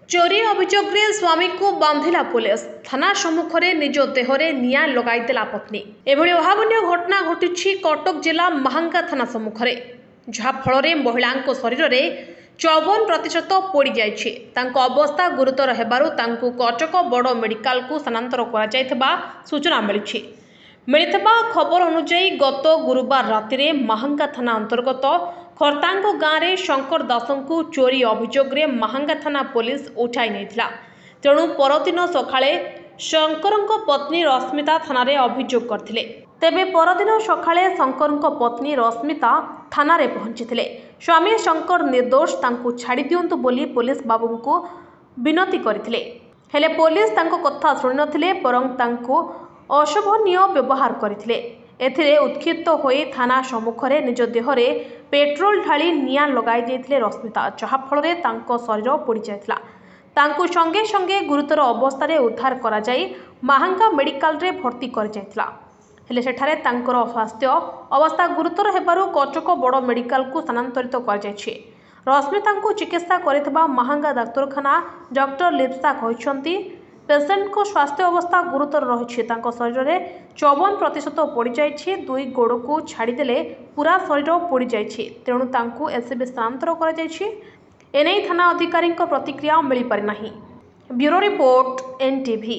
चोरी अभियोग स्वामी को बांधिला पुलिस थाना सम्मुख में निज देहरे निआं लगाईदेला पत्नी। एभली अभावन घटना घटी कटक जिला महांगा थाना सम्मुख में जहाँफल महिला शरीर में 54% पोड़ी जाइछि। तांको अवस्था गुरुतर हेबारु तांको कटक बड़ मेडिकल को स्थानांतर करा सूचना मिलिथिबा खबर अनुसार गत गुरुवार राति महांगा थाना अंतर्गत खरतांग गाँव में शंकर दास को चोरी अभियोग महांगा थाना पुलिस उठाई नहीं। तेणु परदिन सकाळे शंकर पत्नी रश्मिता थाना अभियोग करथिले। तेबे परदिन सकाळे शंकर पत्नी रश्मिता थाना पहुंची स्वामी शंकर निर्दोष तांको छाड़ी दियंतु बोली पुलिस बाबू को विनती करथिले। हेले पुलिस तांको कथा शुणी नथिले परं तांको अशोभनीय व्यवहार करथिले। एथिरे उत्क्षिप्त होई थाना सम्मुख में निज देहरे पेट्रोल ढाली निआं लगाई देथिले रश्मिता, जहाँफल तांको शरीर पोड़ी जाइथिला। तांको संगे संगे गुरुतर अवस्था उद्धार करा जाई महांगा मेडिकल रे भर्ती कर जाइथिला। हेले सेठारे तांकर स्वास्थ्य अवस्था गुरुतर हेबारु कटक बड़ मेडिकल को स्थानांतरित कर जाइछि। रश्मिता को चिकित्सा करितबा महांगा डाक्तरखाना डॉक्टर लिप्सा कहिसंती पेशेंट को स्वास्थ्य अवस्था गुरुतर रही। शरीर में 54% पोड़ी जाइछि। दुई गोड़ को छाड़देले पूरा शरीर पोड़ी जाइछि। तेणु तांको एससीबी स्थानांतर करा जाइछि। एनै थाना अधिकारी प्रतिक्रिया मिल पारि नाही। Bureau report NTV.